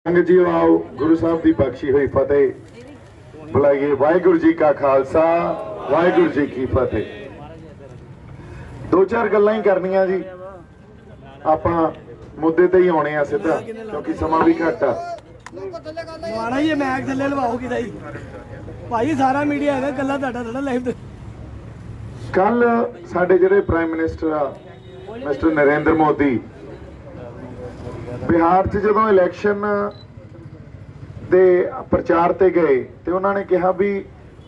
संगत जी आओ गुरु साहब की बख्शी हुई फतेह बुलाइए। वाहिगुरु जी का खालसा वाहिगुरु जी की फतेह। दो चार गल्लां ही करनियां जी, आपां मुद्दे ते ही आने आ सीधा क्योंकि समा भी घट आ। माड़ा ही मैक थले लवाओ कि भाई सारा मीडिया है गल्लां तुहाडा थोड़ा लाइव। कल साडे जिहड़े प्राइम मिनिस्टर आ मिस्टर नरेंद्र मोदी बिहार च जदों इलैक्शन दे प्रचार ते गए तो उन्होंने कहा भी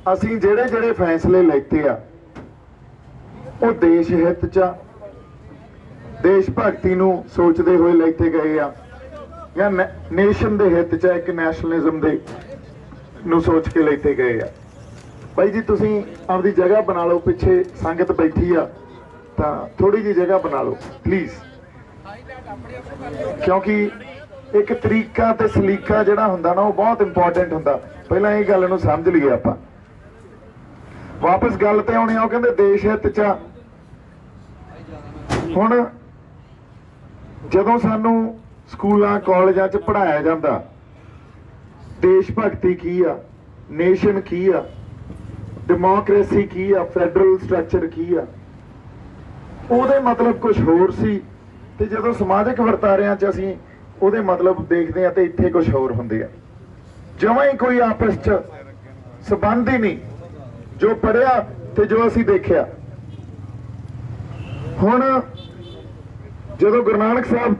असीं जिहड़े जिहड़े फैसले लेते आ वो देश हित च देश भगती नूं सोचते हुए लेते गए आ या नेशन दे हित च एक नैशनलिज्म दे नूं सोच के लेते गए आ। भाई जी तुसीं आपदी जगह बना लो, पिछे संगत बैठी आ तां थोड़ी जी जगह बना लो प्लीज़, क्योंकि एक तरीका ते सलीका जिहड़ा हुंदा ना वो बहुत इंपॉर्टेंट हुंदा। पहलां इह गल नूं समझ लईए आपां। वापस गल ते आउणी आ, ओह कहंदे देश हित च हुण जदों सानूं स्कूलां कॉलेजां च पढ़ाया जांदा देश भगती की आ, नेशन की आ, डेमोक्रेसी की आ, फैडरल स्ट्रक्चर की आ, ਉਹਦੇ मतलब कुछ होर सी ते जदों समाजिक वरतारिਆਂ ਚ ਅਸੀਂ ਉਹਦੇ मतलब देखते हैं तो इत्थे कुछ होर ਹੁੰਦੇ ਆ। जमां ही कोई आपस ਚ संबंध ही नहीं जो पढ़िया ते जो ਅਸੀਂ देखिया। ਹੁਣ ਜਦੋਂ गुरु नानक साहब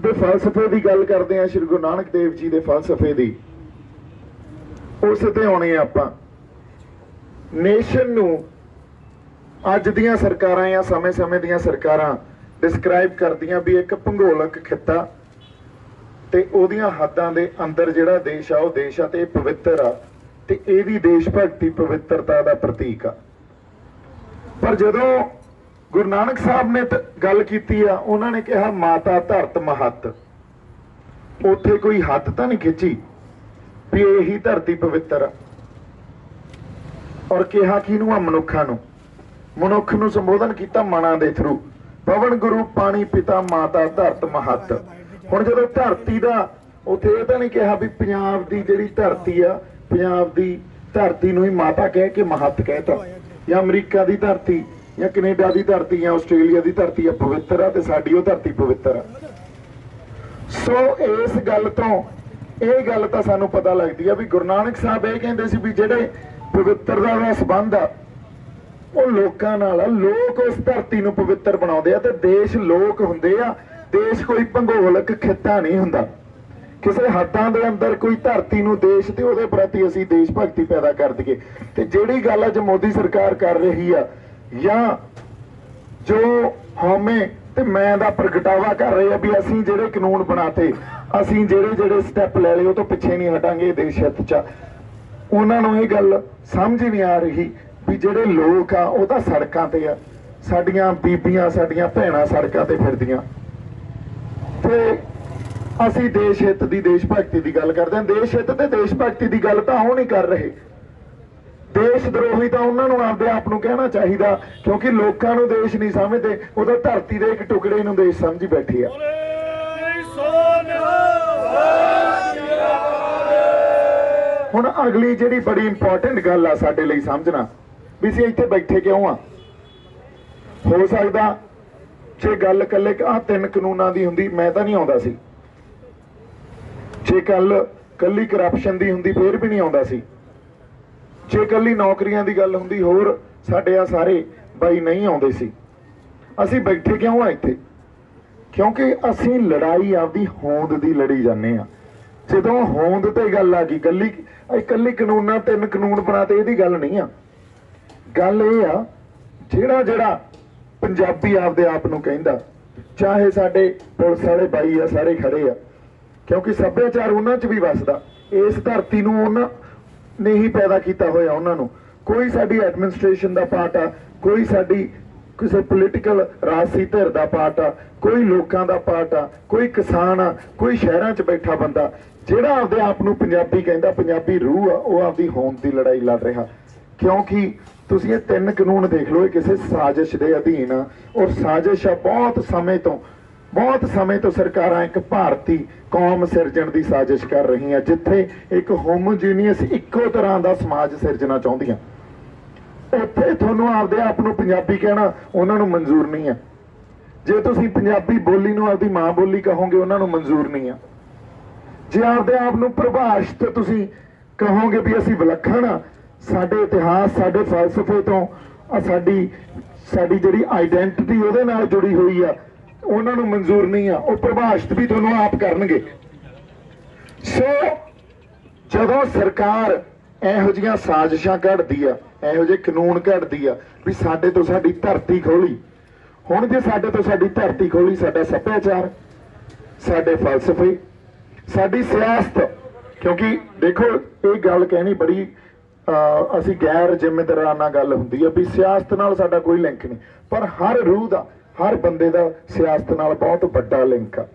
ਦੇ फलसफे की गल करते हैं, श्री गुरु नानक देव जी के फलसफे की उस ते आउणे आपां नेशन नूं अज दियां सरकारां या समय समय दियां सरकारां डिस्क्राइब करदियां भी एक भूगोलक खिता ते ओहदियां हद्दां दे अंदर जिहड़ा देश आ वो देश आ ते पवित्र आ ते इहदी देश भगती पवित्रता दा प्रतीक आ। पर जदों गुरु नानक साहब ने गल कीती आ, उन्हां ने कहा माता धरत महत, उत्थे कोई हद तां नहीं खिंची भी यही धरती पवित्र आ। और कहा किहनूं आ मनुखां नूं, मनुख नूं संबोधन किया मना दे थरू, पवन गुरु पानी पिता माता धरत महत। हुण जदों धरती दा उत्थे इह तां नहीं कहा भी पंजाब दी जिहड़ी धरती आ, पंजाब दी धरती नूं ही माता कह के महत कहता, या अमरीका दी धरती या कनेडा दी धरती या आस्ट्रेलिया दी धरती आ पवित्र आ ते साडी ओह धरती पवित्र आ। सो इस गल तो यह गल तां सानूं पता लगदी आ भी गुरु नानक साहब इह कहिंदे सी भी जिहड़े पवित्रता दा संबंध आ ਉਹ ਲੋਕਾਂ ਨਾਲ ਆ, ਲੋਕ ਉਸ ਧਰਤੀ ਨੂੰ ਪਵਿੱਤਰ ਬਣਾਉਂਦੇ ਆ ਤੇ ਦੇਸ਼ ਲੋਕ ਹੁੰਦੇ ਆ। ਦੇਸ਼ ਕੋਈ ਭੂਗੋਲਕ ਖਿੱਤਾ ਨਹੀਂ ਹੁੰਦਾ, ਕਿਸੇ ਹੱਦਾਂ ਦੇ ਅੰਦਰ ਕੋਈ ਧਰਤੀ ਨੂੰ ਦੇਸ਼ ਤੇ ਉਹਦੇ ਪ੍ਰਤੀ ਅਸੀਂ ਦੇਸ਼ ਭਗਤੀ ਪੈਦਾ ਕਰ ਦਈਏ। ਤੇ ਜਿਹੜੀ ਗੱਲ ਅੱਜ ਮੋਦੀ ਸਰਕਾਰ ਕਰ ਰਹੀ ਆ ਜਾਂ ਜੋ ਹਉਮੈ ਤੇ ਮੈਂ ਦਾ ਪ੍ਰਗਟਾਵਾ ਕਰ ਰਹੇ ਆ ਵੀ ਅਸੀਂ ਜਿਹੜੇ ਕਾਨੂੰਨ ਬਣਾਤੇ, ਅਸੀਂ ਜਿਹੜੇ ਸਟੈਪ ਲੈ ਲਏ ਉਹ ਤੋਂ ਪਿੱਛੇ ਨਹੀਂ ਹਟਾਂਗੇ ਦੇਸ਼ ਹਿੱਤ ਚ, ਉਹਨਾਂ ਨੂੰ ਇਹ ਗੱਲ ਸਮਝ ਨਹੀਂ ਆ ਰਹੀ भी ਜਿਹੜੇ ਲੋਕ ਆ ਉਹ ਤਾਂ ਸੜਕਾਂ ਤੇ ਆ, ਸਾਡੀਆਂ ਬੀਬੀਆਂ ਸਾਡੀਆਂ ਭੈਣਾਂ ਸੜਕਾਂ ਤੇ ਫਿਰਦੀਆਂ ਤੇ ਅਸੀਂ ਦੇਸ਼ ਹਿੱਤ ਦੀ ਦੇਸ਼ ਭਗਤੀ ਦੀ ਗੱਲ ਕਰਦੇ ਹਾਂ। ਦੇਸ਼ ਹਿੱਤ ਤੇ ਦੇਸ਼ ਭਗਤੀ ਦੀ ਗੱਲ ਤਾਂ ਉਹ ਨਹੀਂ ਕਰ ਰਹੇ, ਦੇਸ਼ ਦਰੋਹੀ ਤਾਂ ਉਹਨਾਂ ਨੂੰ ਆਪਦੇ ਆਪ ਨੂੰ ਕਹਿਣਾ ਚਾਹੀਦਾ ਕਿਉਂਕਿ ਲੋਕਾਂ ਨੂੰ ਦੇਸ਼ ਨਹੀਂ ਸਮਝਦੇ, ਉਹ ਤਾਂ ਧਰਤੀ ਦੇ ਇੱਕ ਟੁਕੜੇ ਨੂੰ ਦੇਸ਼ ਸਮਝੀ ਬੈਠੇ ਆ। ਹੁਣ ਅਗਲੀ ਜਿਹੜੀ ਬੜੀ ਇੰਪੋਰਟੈਂਟ ਗੱਲ ਆ ਸਾਡੇ ਲਈ ਸਮਝਣਾ ਵੀ ਅਸੀਂ ਇੱਥੇ ਬੈਠੇ ਕਿਉਂ ਆ। ਹੋ ਸਕਦਾ ਜੇ ਗੱਲ ਇਕੱਲੇ ਆਹ 3 ਕਾਨੂੰਨਾਂ ਦੀ ਹੁੰਦੀ ਮੈਂ ਤਾਂ ਨਹੀਂ ਆਉਂਦਾ ਸੀ, ਜੇ ਕੱਲੀ ਕਰਪਸ਼ਨ ਦੀ ਹੁੰਦੀ ਫੇਰ ਵੀ ਨਹੀਂ ਆਉਂਦਾ ਸੀ, ਜੇ ਕੱਲੀ ਨੌਕਰੀਆਂ ਦੀ ਗੱਲ ਹੁੰਦੀ ਹੋਰ ਸਾਡੇ ਆ ਸਾਰੇ ਬਾਈ ਨਹੀਂ ਆਉਂਦੇ ਸੀ। ਅਸੀਂ ਬੈਠੇ ਕਿਉਂ ਆ ਇੱਥੇ ਕਿਉਂਕਿ ਅਸੀਂ ਲੜਾਈ ਆਪਦੀ ਹੋਂਦ ਦੀ ਲੜੀ ਜਾਂਦੇ ਆ। ਜਦੋਂ ਹੋਂਦ ਤੇ ਗੱਲ ਆ ਗਈ ਇਕੱਲੀ ਕਾਨੂੰਨਾਂ 3 ਕਾਨੂੰਨ ਬਣਾਤੇ ਇਹਦੀ ਗੱਲ ਨਹੀਂ ਆ। ਗੱਲ ਇਹ ਆ ਜਿਹੜਾ ਪੰਜਾਬੀ ਆਪਦੇ ਆਪ ਨੂੰ ਕਹਿੰਦਾ, ਚਾਹੇ ਸਾਡੇ ਪੁਲਿਸ ਵਾਲੇ ਬਾਈ ਆ ਸਾਰੇ ਖੜੇ ਆ ਕਿਉਂਕਿ ਸੱਭਿਆਚਾਰ ਉਹਨਾਂ 'ਚ ਵੀ ਵਸਦਾ, ਇਸ ਧਰਤੀ ਨੂੰ ਉਹਨਾਂ ਨੇ ਹੀ ਪੈਦਾ ਕੀਤਾ ਹੋਇਆ। ਉਹਨਾਂ ਨੂੰ ਕੋਈ ਸਾਡੀ ਐਡਮਿਨਿਸਟ੍ਰੇਸ਼ਨ ਦਾ ਪਾਰਟ ਆ, ਕੋਈ ਸਾਡੀ ਕਿਸੇ ਪੋਲੀਟੀਕਲ ਰਾਜਸੀ ਧਿਰ ਦਾ ਪਾਰਟ ਆ, ਕੋਈ ਲੋਕਾਂ ਦਾ ਪਾਰਟ ਆ, ਕੋਈ ਕਿਸਾਨ ਆ, ਕੋਈ ਸ਼ਹਿਰਾਂ 'ਚ ਬੈਠਾ ਬੰਦਾ ਜਿਹੜਾ ਆਪਦੇ ਆਪ ਨੂੰ ਪੰਜਾਬੀ ਕਹਿੰਦਾ, ਪੰਜਾਬੀ ਰੂਹ ਆ, ਉਹ ਆਪਦੀ ਹੋਂਦ ਦੀ ਲੜਾਈ ਲੜ ਰਿਹਾ। ਕਿਉਂਕਿ ਤੁਸੀਂ ਇਹ 3 ਕਾਨੂੰਨ ਦੇਖ ਲਓ, ਇਹ ਕਿਸੇ ਸਾਜ਼ਿਸ਼ ਦੇ ਅਧੀਨ ਆ ਔਰ ਸਾਜ਼ਿਸ਼ ਆ ਬਹੁਤ ਸਮੇਂ ਤੋਂ ਬਹੁਤ ਸਮੇਂ ਤੋਂ ਸਰਕਾਰਾਂ ਇੱਕ ਭਾਰਤੀ ਕੌਮ ਸਿਰਜਣ ਦੀ ਸਾਜ਼ਿਸ਼ ਕਰ ਰਹੀਆਂ, ਜਿੱਥੇ ਇੱਕ ਹੋਮੋਜੀਨੀਅਸ ਇੱਕੋ ਤਰ੍ਹਾਂ ਦਾ ਸਮਾਜ ਸਿਰਜਣਾ ਚਾਹੁੰਦੀਆਂ। ਉੱਥੇ ਤੁਹਾਨੂੰ ਆਪਦੇ ਆਪ ਨੂੰ ਪੰਜਾਬੀ ਕਹਿਣਾ ਉਹਨਾਂ ਨੂੰ ਮਨਜ਼ੂਰ ਨਹੀਂ ਆ। ਜੇ ਤੁਸੀਂ ਪੰਜਾਬੀ ਬੋਲੀ ਨੂੰ ਆਪਦੀ ਮਾਂ ਬੋਲੀ ਕਹੋਗੇ ਉਹਨਾਂ ਨੂੰ ਮਨਜ਼ੂਰ ਨਹੀਂ ਆ। ਜੇ ਆਪਦੇ ਆਪ ਨੂੰ ਪ੍ਰਭਾਸ਼ਿਤ ਤੁਸੀਂ ਕਹੋਗੇ ਵੀ ਅਸੀਂ ਵਿਲੱਖਣ ਆ, ਸਾਡੇ ਇਤਿਹਾਸ ਸਾਡੇ ਫਲਸਫੇ ਤੋਂ ਸਾਡੀ ਜਿਹੜੀ ਆਈਡੈਂਟਿਟੀ ਉਹਦੇ ਨਾਲ ਜੁੜੀ ਹੋਈ ਆ, ਉਹਨਾਂ ਨੂੰ ਮਨਜ਼ੂਰ ਨਹੀਂ ਆ। ਉਹ ਪ੍ਰਭਾਸ਼ਿਤ ਵੀ ਤੁਹਾਨੂੰ ਆਪ ਕਰਨਗੇ। ਸੋ ਜਦੋਂ ਸਰਕਾਰ ਇਹੋ ਜਿਹੀਆਂ ਸਾਜ਼ਿਸ਼ਾਂ ਘੜਦੀ ਆ, ਇਹੋ ਜਿਹੇ ਕਾਨੂੰਨ ਘੜਦੀ ਆ ਵੀ ਸਾਡੇ ਤੋਂ ਸਾਡੀ ਧਰਤੀ ਖੋਲੀ, ਹੁਣ ਜੇ ਸਾਡੇ ਤੋਂ ਸਾਡੀ ਧਰਤੀ ਖੋਲੀ, ਸਾਡਾ ਸੱਭਿਆਚਾਰ, ਸਾਡੇ ਫਲਸਫੇ, ਸਾਡੀ ਸਿਆਸਤ, ਕਿਉਂਕਿ ਦੇਖੋ ਇਹ ਗੱਲ ਕਹਿਣੀ ਬੜੀ ਅਸੀਂ ਗੈਰ ਜ਼ਿੰਮੇਦਾਰਾਨਾ ਗੱਲ ਹੁੰਦੀ ਹੈ ਵੀ ਸਿਆਸਤ ਨਾਲ ਸਾਡਾ ਕੋਈ ਲਿੰਕ ਨਹੀਂ, ਪਰ ਹਰ ਰੂਹ ਦਾ, ਹਰ ਬੰਦੇ ਦਾ ਸਿਆਸਤ ਨਾਲ ਬਹੁਤ ਵੱਡਾ ਲਿੰਕ ਆ।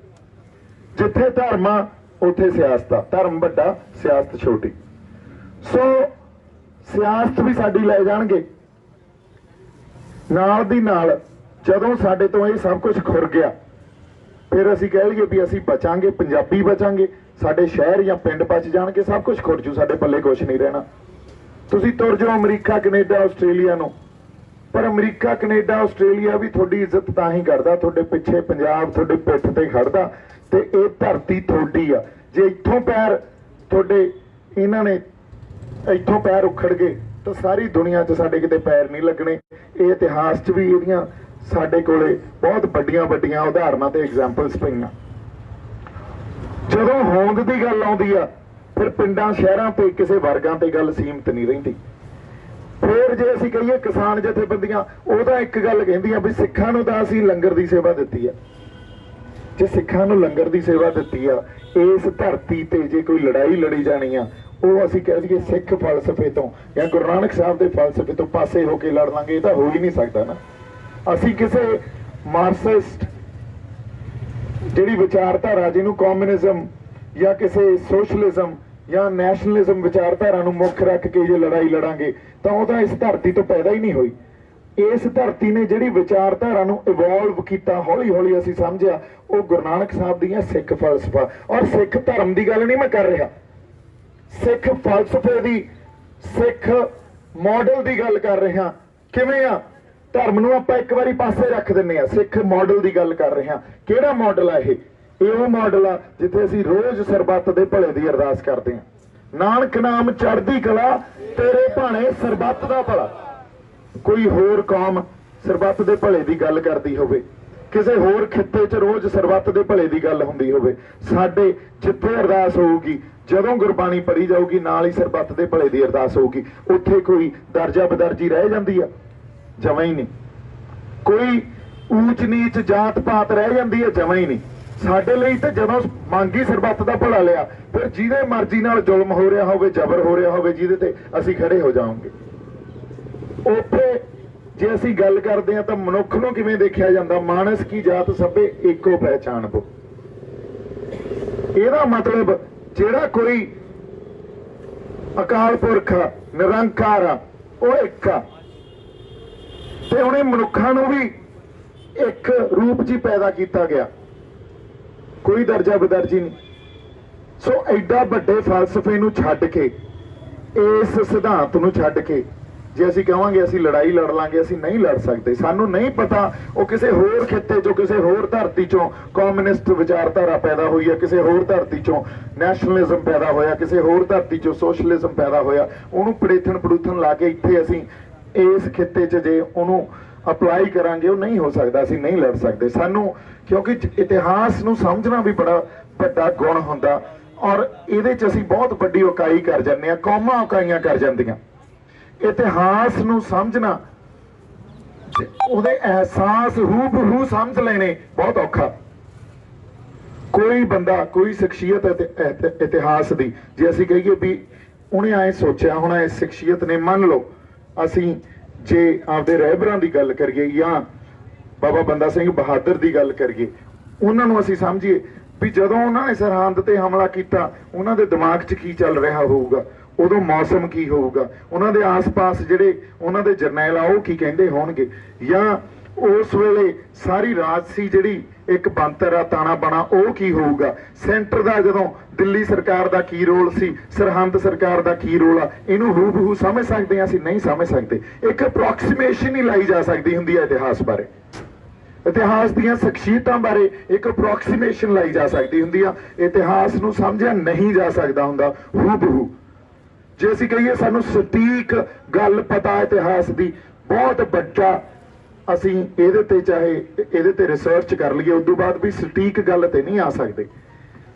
ਜਿੱਥੇ ਧਰਮ ਆ ਉੱਥੇ ਸਿਆਸਤ ਆ, ਧਰਮ ਵੱਡਾ ਸਿਆਸਤ ਛੋਟੀ। ਸੋ ਸਿਆਸਤ ਵੀ ਸਾਡੀ ਲੈ ਜਾਣਗੇ ਨਾਲ ਦੀ ਨਾਲ। ਜਦੋਂ ਸਾਡੇ ਤੋਂ ਇਹ ਸਭ ਕੁਝ ਖੁਰ ਗਿਆ, ਫਿਰ ਅਸੀਂ ਕਹਿ ਲਈਏ ਵੀ ਅਸੀਂ ਬਚਾਂਗੇ, ਪੰਜਾਬੀ ਬਚਾਂਗੇ, ਸਾਡੇ ਸ਼ਹਿਰ ਜਾਂ ਪਿੰਡ ਬਚ ਜਾਣਗੇ, ਸਭ ਕੁਝ ਖੁਰ ਜੂ, ਸਾਡੇ ਪੱਲੇ ਕੁਝ ਨਹੀਂ ਰਹਿਣਾ। ਤੁਸੀਂ ਤੁਰ ਜਾਓ ਅਮਰੀਕਾ, ਕੈਨੇਡਾ, ਆਸਟ੍ਰੇਲੀਆ ਨੂੰ, ਪਰ ਅਮਰੀਕਾ, ਕੈਨੇਡਾ, ਆਸਟ੍ਰੇਲੀਆ ਵੀ ਤੁਹਾਡੀ ਇੱਜ਼ਤ ਤਾਂ ਹੀ ਕਰਦਾ, ਤੁਹਾਡੇ ਪਿੱਛੇ ਪੰਜਾਬ ਤੁਹਾਡੇ ਪਿੱਠ ਤੇ ਖੜਦਾ, ਤੇ ਇਹ ਧਰਤੀ ਤੁਹਾਡੀ ਆ। ਜੇ ਇੱਥੋਂ ਪੈਰ ਤੁਹਾਡੇ ਇਹਨਾਂ ਨੇ ਇੱਥੋਂ ਪੈਰ ਉਖੜ ਗਏ ਤਾਂ ਸਾਰੀ ਦੁਨੀਆ 'ਚ ਸਾਡੇ ਕਿਤੇ ਪੈਰ ਨਹੀਂ ਲੱਗਣੇ। ਇਹ ਇਤਿਹਾਸ 'ਚ ਵੀ ਇਹਦੀਆਂ ਸਾਡੇ ਕੋਲੇ ਬਹੁਤ ਵੱਡੀਆਂ ਉਦਾਹਰਨਾਂ ਤੇ ਐਗਜ਼ਾਮਪਲਸ ਪਈਆਂ। ਜਦੋਂ ਹੋਂਦ ਦੀ ਗੱਲ ਆਉਂਦੀ ਆ, ਫਿਰ ਪਿੰਡਾਂ ਸ਼ਹਿਰਾਂ ਤੇ ਕਿਸੇ ਵਰਗਾਂ ਤੇ ਗੱਲ ਸੀਮਤ ਨਹੀਂ ਰਹਿੰਦੀ। ਫਿਰ ਜੇ ਅਸੀਂ ਕਹੀਏ ਕਿਸਾਨ ਜਥੇਬੰਦੀਆਂ, ਉਹਦਾ ਇੱਕ ਗੱਲ ਕਹਿੰਦੀਆਂ ਵੀ ਸਿੱਖਾਂ ਨੂੰ ਤਾਂ ਅਸੀਂ ਲੰਗਰ ਦੀ ਸੇਵਾ ਦਿੱਤੀ ਆ। ਜੇ ਸਿੱਖਾਂ ਨੂੰ ਲੰਗਰ ਦੀ ਸੇਵਾ ਦਿੱਤੀ ਆ, ਇਸ ਧਰਤੀ ਤੇ ਜੇ ਕੋਈ ਲੜਾਈ ਲੜੀ ਜਾਣੀ ਆ, ਉਹ ਅਸੀਂ ਕਹਿ ਦਈਏ ਸਿੱਖ ਫਲਸਫੇ ਤੋਂ ਜਾਂ ਗੁਰੂ ਨਾਨਕ ਸਾਹਿਬ ਦੇ ਫਲਸਫੇ ਤੋਂ ਪਾਸੇ ਹੋ ਕੇ ਲੜ ਲਾਂਗੇ, ਇਹ ਤਾਂ ਹੋ ਹੀ ਨਹੀਂ ਸਕਦਾ ਨਾ। ਅਸੀਂ ਕਿਸੇ ਮਾਰਕਸਿਸਟ ਜਿਹੜੀ ਵਿਚਾਰਧਾਰਾ, ਜਿਹਨੂੰ ਕਮਿਊਨਿਜ਼ਮ ਜਾਂ ਕਿਸੇ ਸੋਸ਼ਲਿਜ਼ਮ ਜਾਂ ਨੈਸ਼ਨਲਿਜ਼ਮ ਵਿਚਾਰਧਾਰਾ ਨੂੰ ਮੁੱਖ ਰੱਖ ਕੇ ਜੇ ਲੜਾਈ ਲੜਾਂਗੇ ਤਾਂ ਉਹ ਤਾਂ ਇਸ ਧਰਤੀ ਤੋਂ ਪੈਦਾ ਹੀ ਨਹੀਂ ਹੋਈ। ਇਸ ਧਰਤੀ ਨੇ ਜਿਹੜੀ ਵਿਚਾਰਧਾਰਾ ਨੂੰ ਇਵੋਲਵ ਕੀਤਾ, ਹੌਲੀ ਹੌਲੀ ਅਸੀਂ ਸਮਝਿਆ, ਉਹ ਗੁਰੂ ਨਾਨਕ ਸਾਹਿਬ ਦੀਆਂ ਸਿੱਖ ਫਲਸਫਾ। ਔਰ ਸਿੱਖ ਧਰਮ ਦੀ ਗੱਲ ਨਹੀਂ ਮੈਂ ਕਰ ਰਿਹਾ, ਸਿੱਖ ਫਲਸਫੇ ਦੀ, ਸਿੱਖ ਮਾਡਲ ਦੀ ਗੱਲ ਕਰ ਰਿਹਾ। ਕਿਵੇਂ ਆ? ਧਰਮ ਨੂੰ ਆਪਾਂ ਇੱਕ ਵਾਰੀ ਪਾਸੇ ਰੱਖ ਦਿੰਨੇ ਆ, ਸਿੱਖ ਮਾਡਲ ਦੀ ਗੱਲ ਕਰ ਰਹੇ ਹਾਂ। ਕਿਹੜਾ ਮਾਡਲ ਆ ਇਹ? ਉਹ ਮਾਡਲ ਆ ਜਿੱਥੇ ਅਸੀਂ ਰੋਜ਼ ਸਰਬੱਤ ਦੇ ਭਲੇ ਦੀ ਅਰਦਾਸ ਕਰਦੇ ਹਾਂ, ਨਾਨਕ ਨਾਮ ਚੜ੍ਹਦੀ ਕਲਾ ਤੇਰੇ ਭਾਣੇ ਸਰਬੱਤ ਦਾ ਭਲਾ। ਕੋਈ ਹੋਰ ਕੌਮ ਸਰਬੱਤ ਦੇ ਭਲੇ ਦੀ ਗੱਲ ਕਰਦੀ ਹੋਵੇ, ਕਿਸੇ ਹੋਰ ਖਿੱਤੇ 'ਚ ਰੋਜ਼ ਸਰਬੱਤ ਦੇ ਭਲੇ ਦੀ ਗੱਲ ਹੁੰਦੀ ਹੋਵੇ, ਸਾਡੇ ਜਿੱਥੇ ਅਰਦਾਸ ਹੋਊਗੀ, ਜਦੋਂ ਗੁਰਬਾਣੀ ਪੜ੍ਹੀ ਜਾਊਗੀ, ਨਾਲ ਹੀ ਸਰਬੱਤ ਦੇ ਭਲੇ ਦੀ ਅਰਦਾਸ ਹੋਊਗੀ। ਉੱਥੇ ਕੋਈ ਦਰਜਾ ਬਦਰਜੀ ਰਹਿ ਜਾਂਦੀ ਆ? ਜਮਾਂ ਹੀ ਨਹੀਂ। ਕੋਈ ਊਚ ਨੀਚ ਜਾਤ ਪਾਤ ਰਹਿ ਜਾਂਦੀ ਹੈ? ਜਮਾਂ ਹੀ ਨਹੀਂ। ਸਾਡੇ ਲਈ ਤਾਂ ਜਦੋਂ ਮੰਗੀ ਸਰਬੱਤ ਦਾ ਭਲਾ ਲਿਆ, ਫਿਰ ਜਿਹਦੇ ਮਰਜ਼ੀ ਨਾਲ ਜ਼ੁਲਮ ਹੋ ਰਿਹਾ ਹੋਵੇ, ਜ਼ਬਰ ਹੋ ਰਿਹਾ ਹੋਵੇ, ਜਿਹਦੇ ਤੇ ਅਸੀਂ ਖੜੇ ਹੋ ਜਾਵਾਂਗੇ। ਉੱਥੇ ਜੇ ਅਸੀਂ ਗੱਲ ਕਰਦੇ ਹਾਂ ਤਾਂ ਮਨੁੱਖ ਨੂੰ ਕਿਵੇਂ ਦੇਖਿਆ ਜਾਂਦਾ? ਮਾਨਸ ਕੀ ਜਾਤ ਸਭੇ ਏਕੋ ਪਹਿਚਾਨ ਬੋ। ਇਹਦਾ ਮਤਲਬ ਜਿਹੜਾ ਕੋਈ ਅਕਾਲ ਪੁਰਖ ਨਿਰੰਕਾਰ ਆ, ਉਹ ਇੱਕ ਆ, ਤੇ ਉਹਨੇ ਮਨੁੱਖਾਂ ਨੂੰ ਵੀ ਇੱਕ ਰੂਪ 'ਚ ਪੈਦਾ ਕੀਤਾ ਗਿਆ, ਕੋਈ ਦਰਜਾ ਬਦਰਜੀ ਨਹੀਂ। ਸੋ ਐਡਾ ਵੱਡੇ ਫਲਸਫੇ ਨੂੰ ਛੱਡ ਕੇ, ਇਸ ਸਿਧਾਂਤ ਨੂੰ ਛੱਡ ਕੇ ਜੇ ਅਸੀਂ ਕਹਾਂਗੇ ਅਸੀਂ ਲੜਾਈ ਲੜ ਲਾਂਗੇ, ਅਸੀਂ ਨਹੀਂ ਲੜ ਸਕਦੇ। ਸਾਨੂੰ ਨਹੀਂ ਪਤਾ ਉਹ ਕਿਸੇ ਹੋਰ ਖਿੱਤੇ 'ਚੋਂ, ਕਿਸੇ ਹੋਰ ਧਰਤੀ 'ਚੋਂ ਕਮਿਊਨਿਸਟ ਵਿਚਾਰਧਾਰਾ ਪੈਦਾ ਹੋਈ ਹੈ, ਕਿਸੇ ਹੋਰ ਧਰਤੀ 'ਚੋਂ ਨੈਸ਼ਨਲਿਜ਼ਮ ਪੈਦਾ ਹੋਇਆ, ਕਿਸੇ ਹੋਰ ਧਰਤੀ 'ਚੋਂ ਸੋਸ਼ਲਿਜ਼ਮ ਪੈਦਾ ਹੋਇਆ। ਉਹਨੂੰ ਪੜੂਥਣ ਲਾ ਕੇ ਇੱਥੇ ਅਸੀਂ ਇਸ ਖਿੱਤੇ 'ਚ ਜੇ ਉਹਨੂੰ ਅਪਲਾਈ ਕਰਾਂਗੇ, ਉਹ ਨਹੀਂ ਹੋ ਸਕਦਾ, ਅਸੀਂ ਨਹੀਂ ਲੜ ਸਕਦੇ। ਸਾਨੂੰ ਕਿਉਂਕਿ ਇਤਿਹਾਸ ਨੂੰ ਸਮਝਣਾ ਵੀ ਬੜਾ ਵੱਡਾ ਗੁਣ ਹੁੰਦਾ, ਔਰ ਇਹਦੇ 'ਚ ਅਸੀਂ ਬਹੁਤ ਵੱਡੀ ਇਕਾਈ ਕਰ ਜਾਂਦੇ ਹਾਂ, ਕੌਮਾਂ ਇਕਾਈਆਂ ਕਰ ਜਾਂਦੀਆਂ। ਇਤਿਹਾਸ ਨੂੰ ਸਮਝਣਾ, ਉਹਦੇ ਅਹਿਸਾਸ ਹੂ ਸਮਝ ਲੈਣੇ ਬਹੁਤ ਔਖਾ। ਕੋਈ ਬੰਦਾ, ਕੋਈ ਸ਼ਖਸੀਅਤ ਇਤਿਹਾਸ ਦੀ ਜੇ ਅਸੀਂ ਕਹੀਏ ਵੀ ਉਹਨੇ ਐ ਸੋਚਿਆ ਹੋਣਾ, ਇਸ ਸ਼ਖਸੀਅਤ ਨੇ, ਮੰਨ ਲਓ ਅਸੀਂ ਜੇ ਆਪਦੇ ਰਹਿਬਰਾਂ ਦੀ ਗੱਲ ਕਰੀਏ ਜਾਂ ਬਾਬਾ ਬੰਦਾ ਸਿੰਘ ਬਹਾਦਰ ਦੀ ਗੱਲ ਕਰੀਏ, ਉਹਨਾਂ ਨੂੰ ਅਸੀਂ ਸਮਝੀਏ ਵੀ ਜਦੋਂ ਉਹਨਾਂ ਨੇ ਸਰਹੰਦ ਤੇ ਹਮਲਾ ਕੀਤਾ, ਉਹਨਾਂ ਦੇ ਦਿਮਾਗ 'ਚ ਕੀ ਚੱਲ ਰਿਹਾ ਹੋਊਗਾ, ਉਦੋਂ ਮੌਸਮ ਕੀ ਹੋਊਗਾ, ਉਹਨਾਂ ਦੇ ਆਸ-ਪਾਸ ਜਿਹੜੇ ਉਹਨਾਂ ਦੇ ਜਰਨੈਲ ਆ ਉਹ ਕੀ ਕਹਿੰਦੇ ਹੋਣਗੇ, ਜਾਂ ਉਸ ਵੇਲੇ ਸਾਰੀ ਰਾਜਸੀ ਜਿਹੜੀ ਇੱਕ ਬੰਤਰ ਆ ਤਾਣਾ ਬਾਣਾ ਉਹ ਕੀ ਹੋਊਗਾ, ਸੈਂਟਰ ਦਾ ਜਦੋਂ ਦਿੱਲੀ ਸਰਕਾਰ ਦਾ ਕੀ ਰੋਲ ਸੀ, ਸਰਹੰਦ ਸਰਕਾਰ ਦਾ ਕੀ ਰੋਲ ਆ, ਇਹਨੂੰ ਹੂਬਹੂ ਸਮਝ ਸਕਦੇ ਹਾਂ ਅਸੀਂ? ਨਹੀਂ ਸਮਝ ਸਕਦੇ। ਇੱਕ ਅਪਰੋਕਸੀਮੇਸ਼ਨ ਹੀ ਲਾਈ ਜਾ ਸਕਦੀ ਹੁੰਦੀ ਹੈ ਇਤਿਹਾਸ ਬਾਰੇ, ਇਤਿਹਾਸ ਦੀਆਂ ਸ਼ਖਸੀਅਤਾਂ ਬਾਰੇ ਇੱਕ ਅਪਰੋਕਸੀਮੇਸ਼ਨ ਲਾਈ ਜਾ ਸਕਦੀ ਹੁੰਦੀ ਆ। ਇਤਿਹਾਸ ਨੂੰ ਸਮਝਿਆ ਨਹੀਂ ਜਾ ਸਕਦਾ ਹੁੰਦਾ ਹੂਬਹੂ। ਜੇ ਅਸੀਂ ਕਹੀਏ ਸਾਨੂੰ ਸਟੀਕ ਗੱਲ ਪਤਾ ਇਤਿਹਾਸ ਦੀ, ਬਹੁਤ ਵੱਡਾ ਅਸੀਂ ਇਹਦੇ ਤੇ ਚਾਹੇ ਇਹਦੇ ਤੇ ਰਿਸਰਚ ਕਰ ਲਈਏ, ਉਦੋਂ ਬਾਅਦ ਵੀ ਸਟੀਕ ਗੱਲ ਤੇ ਨਹੀਂ ਆ ਸਕਦੇ।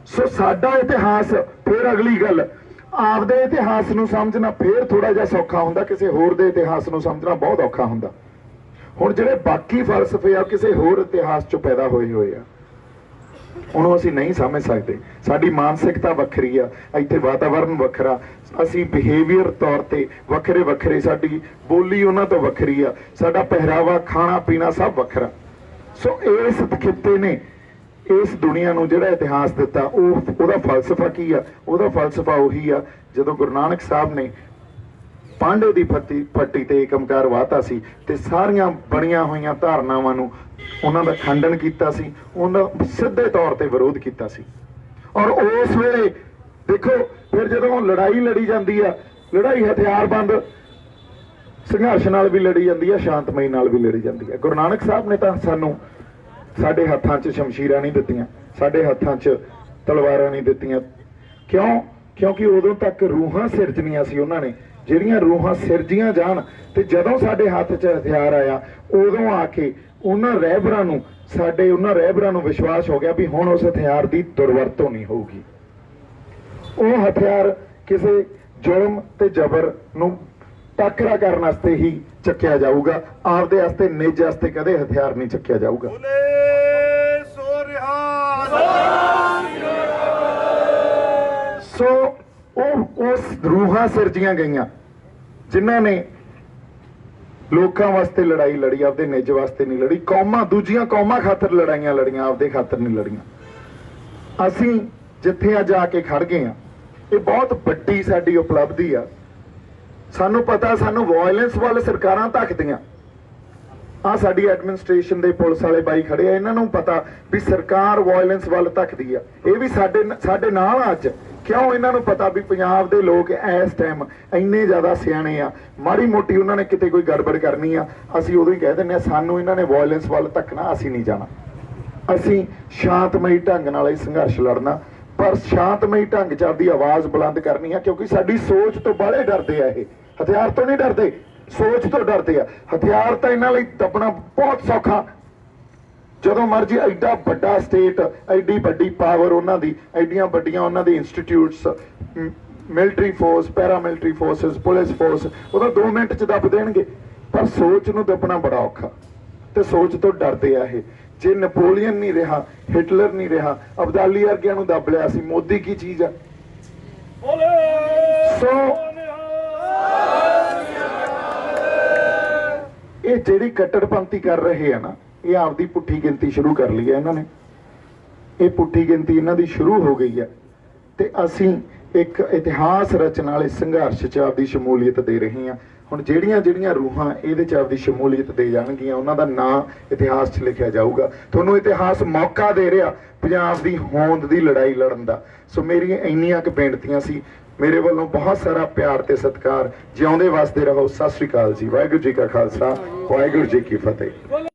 ਸੋ ਸਾਡਾ ਇਤਿਹਾਸ, ਫਿਰ ਅਗਲੀ ਗੱਲ, ਆਪਦੇ ਇਤਿਹਾਸ ਨੂੰ ਸਮਝਣਾ ਫਿਰ ਥੋੜਾ ਜਿਹਾ ਸੌਖਾ ਹੁੰਦਾ, ਕਿਸੇ ਹੋਰ ਦੇ ਇਤਿਹਾਸ ਨੂੰ ਸਮਝਣਾ ਬਹੁਤ ਔਖਾ ਹੁੰਦਾ। ਹੁਣ ਜਿਹੜੇ ਬਾਕੀ ਫਲਸਫੇ ਆ ਕਿਸੇ ਹੋਰ ਇਤਿਹਾਸ ਚੋਂ ਪੈਦਾ ਹੋਏ ਆ, ਉਹਨੂੰ ਅਸੀਂ ਨਹੀਂ ਸਮਝ ਸਕਦੇ। ਸਾਡੀ ਮਾਨਸਿਕਤਾ ਵੱਖਰੀ ਆ, ਇੱਥੇ ਵਾਤਾਵਰਨ ਵੱਖਰਾ, ਅਸੀਂ ਬਿਹੇਵੀਅਰ ਤੌਰ ਤੇ ਵੱਖਰੇ ਵੱਖਰੇ, ਸਾਡੀ ਬੋਲੀ ਉਹਨਾਂ ਤੋਂ ਵੱਖਰੀ ਆ, ਸਾਡਾ ਪਹਿਰਾਵਾ, ਖਾਣਾ ਪੀਣਾ ਸਭ ਵੱਖਰਾ। ਸੋ ਇਸ ਖਿੱਤੇ ਨੇ ਇਸ ਦੁਨੀਆ ਨੂੰ ਜਿਹੜਾ ਇਤਿਹਾਸ ਦਿੱਤਾ, ਉਹਦਾ ਫਲਸਫਾ ਕੀ ਆ? ਉਹਦਾ ਫਲਸਫਾ ਉਹੀ ਆ ਜਦੋਂ ਗੁਰੂ ਨਾਨਕ ਸਾਹਿਬ ਨੇ ਪਾਂਡੇ ਦੀ ਪੱਟੀ ਤੇ ਏਕਮਕਾਰ ਵਾਤਾ ਸੀ ਤੇ ਸਾਰੀਆਂ ਬਣੀਆਂ ਹੋਈਆਂ ਧਾਰਨਾਵਾਂ ਨੂੰ ਉਹਨਾਂ ਦਾ ਖੰਡਨ ਕੀਤਾ ਸੀ, ਉਹਨਾਂ ਸਿੱਧੇ ਤੌਰ ਤੇ ਵਿਰੋਧ ਕੀਤਾ ਸੀ। ਔਰ ਉਸ ਵੇਲੇ ਦੇਖੋ ਫਿਰ ਜਦੋਂ ਲੜਾਈ ਲੜੀ ਜਾਂਦੀ ਆ, ਲੜਾਈ ਹਥਿਆਰਬੰਦ ਸੰਘਰਸ਼ ਨਾਲ ਵੀ ਲੜੀ ਜਾਂਦੀ ਆ, ਸ਼ਾਂਤਮਈ ਨਾਲ ਵੀ ਲੜੀ ਜਾਂਦੀ ਆ। ਗੁਰੂ ਨਾਨਕ ਸਾਹਿਬ ਨੇ ਤਾਂ ਸਾਨੂੰ ਸਾਡੇ ਹੱਥਾਂ 'ਚ ਸ਼ਮਸ਼ੀਰਾਂ ਨਹੀਂ ਦਿੱਤੀਆਂ, ਸਾਡੇ ਹੱਥਾਂ 'ਚ ਤਲਵਾਰਾਂ ਨਹੀਂ ਦਿੱਤੀਆਂ। ਕਿਉਂ? ਕਿਉਂਕਿ ਉਦੋਂ ਤੱਕ ਰੂਹਾਂ ਸਿਰਜਣੀਆਂ ਸੀ ਉਹਨਾਂ ਨੇ, ਜਿਹੜੀਆਂ ਰੂਹਾਂ ਸਿਰਜੀਆਂ ਜਾਣ ਤੇ ਜਦੋਂ ਸਾਡੇ ਹੱਥ 'ਚ ਹਥਿਆਰ ਆਇਆ, ਉਦੋਂ ਆ ਕੇ ਉਹਨਾਂ ਰਹਿਬਰਾਂ ਨੂੰ ਵਿਸ਼ਵਾਸ ਹੋ ਗਿਆ ਵੀ ਹੁਣ ਉਸ ਹਥਿਆਰ ਦੀ ਦੁਰਵਰਤੋਂ ਨਹੀਂ ਹੋਊਗੀ। ਉਹ ਹਥਿਆਰ ਕਿਸੇ ਜ਼ੁਲਮ ਤੇ ਜ਼ਬਰ ਨੂੰ ਟਾਕਰਾ ਕਰਨ ਵਾਸਤੇ ਹੀ ਚੱਕਿਆ ਜਾਊਗਾ, ਆਪਦੇ ਵਾਸਤੇ ਨਿੱਜ ਵਾਸਤੇ ਕਦੇ ਹਥਿਆਰ ਨਹੀਂ ਚੱਕਿਆ ਜਾਊਗਾ। ਸੋ ਉਹ ਉਸ ਰੂਹਾਂ ਸਿਰਜੀਆਂ ਗਈਆਂ ਜਿਨ੍ਹਾਂ ਨੇ ਲੋਕਾਂ ਵਾਸਤੇ ਲੜਾਈ ਲੜੀ, ਆਪਦੇ ਨਿੱਜ ਵਾਸਤੇ ਨਹੀਂ ਲੜੀ। ਕੌਮਾਂ, ਦੂਜੀਆਂ ਕੌਮਾਂ ਖਾਤਰ ਲੜਾਈਆਂ ਲੜੀਆਂ, ਆਪਦੇ ਖਾਤਰ ਨਹੀਂ ਲੜੀਆਂ। ਅਸੀਂ ਜਿੱਥੇ ਅੱਜ ਆ ਕੇ ਖੜ ਗਏ ਆ, ਇਹ ਬਹੁਤ ਵੱਡੀ ਸਾਡੀ ਉਪਲਬਧੀ ਆ। ਸਾਨੂੰ ਪਤਾ, ਸਾਨੂੰ ਵਾਇਲੈਂਸ ਵੱਲ ਸਰਕਾਰਾਂ ਧੱਕਦੀਆਂ। ਆ ਸਾਡੀ ਐਡਮਿਨਿਸਟ੍ਰੇਸ਼ਨ ਦੇ ਪੁਲਿਸ ਵਾਲੇ ਬਾਈ ਖੜੇ ਆ, ਇਹਨਾਂ ਨੂੰ ਪਤਾ ਵੀ ਸਰਕਾਰ ਵਾਇਲੈਂਸ ਵੱਲ ਧੱਕਦੀ ਆ। ਇਹ ਵੀ ਸਾਡੇ ਨਾਲ ਅੱਜ ਕਿਉਂ? ਇਹਨਾਂ ਨੂੰ ਪਤਾ ਵੀ ਪੰਜਾਬ ਦੇ ਲੋਕ ਇਸ ਟਾਈਮ ਇੰਨੇ ਜ਼ਿਆਦਾ ਸਿਆਣੇ ਆ, ਮਾੜੀ ਮੋਟੀ ਉਹਨਾਂ ਨੇ ਕਿਤੇ ਕੋਈ ਗੜਬੜ ਕਰਨੀ ਆ, ਅਸੀਂ ਉਦੋਂ ਹੀ ਕਹਿ ਦਿੰਦੇ ਆ ਸਾਨੂੰ ਇਹਨਾਂ ਨੇ ਵਾਇਲੈਂਸ ਵੱਲ ਧੱਕਣਾ, ਅਸੀਂ ਨਹੀਂ ਜਾਣਾ। ਅਸੀਂ ਸ਼ਾਂਤਮਈ ਢੰਗ ਨਾਲ ਇਹ ਸੰਘਰਸ਼ ਲੜਨਾ, ਪਰ ਸ਼ਾਂਤਮਈ ਢੰਗ 'ਚ ਆਪਦੀ ਆਵਾਜ਼ ਬੁਲੰਦ ਕਰਨੀ ਆ, ਕਿਉਂਕਿ ਸਾਡੀ ਸੋਚ ਤੋਂ ਬਾਹਲੇ ਡਰਦੇ ਆ। ਇਹ ਹਥਿਆਰ ਤੋਂ ਨਹੀਂ ਡਰਦੇ, ਸੋਚ ਤੋਂ ਡਰਦੇ ਆ। ਹਥਿਆਰ ਤਾਂ ਇਹਨਾਂ ਲਈ ਦੱਬਣਾ ਬਹੁਤ ਸੌਖਾ, ਜਦੋਂ ਮਰਜੀ ਐਡਾ ਵੱਡਾ ਸਟੇਟ, ਐਡੀ ਵੱਡੀ ਪਾਵਰ ਉਹਨਾਂ ਦੀ, ਐਡੀਆਂ ਵੱਡੀਆਂ ਉਹਨਾਂ ਦੇ institutes, military force, paramilitary forces, police force, ਉਹਦਾ 2 ਮਿੰਟ 'ਚ ਦੱਬ ਦੇਣਗੇ। ਪਰ ਸੋਚ ਨੂੰ ਦੱਬਣਾ ਬੜਾ ਔਖਾ, ਤੇ ਸੋਚ ਤੋਂ ਡਰਦੇ ਆ ਇਹ। ਜੇ ਨੈਪੋਲੀਅਨ ਨਹੀਂ ਰਿਹਾ, ਹਿਟਲਰ ਨਹੀਂ ਰਿਹਾ, ਅਬਦਾਲੀ ਵਰਗਿਆਂ ਨੂੰ ਦੱਬ ਲਿਆ ਸੀ, ਮੋਦੀ ਕੀ ਚੀਜ਼ ਆ? ਸੋ ਇਹ ਜਿਹੜੀ ਕੱਟੜਪੰਥੀ ਕਰ ਰਹੇ ਆ ਨਾ, ਇਹ ਆਪਦੀ ਪੁੱਠੀ ਗਿਣਤੀ ਸ਼ੁਰੂ ਕਰ ਲਈ ਹੈ ਇਹਨਾਂ ਨੇ। ਇਹ ਪੁੱਠੀ ਗਿਣਤੀ ਇਹਨਾਂ ਦੀ ਸ਼ੁਰੂ ਹੋ ਗਈ ਹੈ ਤੇ ਅਸੀਂ ਇੱਕ ਇਤਿਹਾਸ ਰਚਣ ਵਾਲੇ ਸੰਘਰਸ਼ 'ਚ ਆਪਦੀ ਸ਼ਮੂਲੀਅਤ ਦੇ ਰਹੇ ਹਾਂ। ਹੁਣ ਜਿਹੜੀਆਂ ਰੂਹਾਂ ਇਹਦੇ 'ਚ ਆਪਦੀ ਸ਼ਮੂਲੀਅਤ ਦੇ ਜਾਣਗੀਆਂ, ਉਹਨਾਂ ਦਾ ਨਾਂ ਇਤਿਹਾਸ 'ਚ ਲਿਖਿਆ ਜਾਊਗਾ। ਤੁਹਾਨੂੰ ਇਤਿਹਾਸ ਮੌਕਾ ਦੇ ਰਿਹਾ ਪੰਜਾਬ ਦੀ ਹੋਂਦ ਦੀ ਲੜਾਈ ਲੜਨ ਦਾ। ਸੋ ਮੇਰੀਆਂ ਇੰਨੀਆਂ ਕੁ ਬੇਨਤੀਆਂ ਸੀ। ਮੇਰੇ ਵੱਲੋਂ ਬਹੁਤ ਸਾਰਾ ਪਿਆਰ ਤੇ ਸਤਿਕਾਰ। ਜਿਉਂਦੇ ਵਸਦੇ ਰਹੋ। ਸਤਿ ਸ੍ਰੀ ਅਕਾਲ ਜੀ। ਵਾਹਿਗੁਰੂ ਜੀ ਕਾ ਖਾਲਸਾ, ਵਾਹਿਗੁਰੂ ਜੀ ਕੀ ਫਤਿਹ।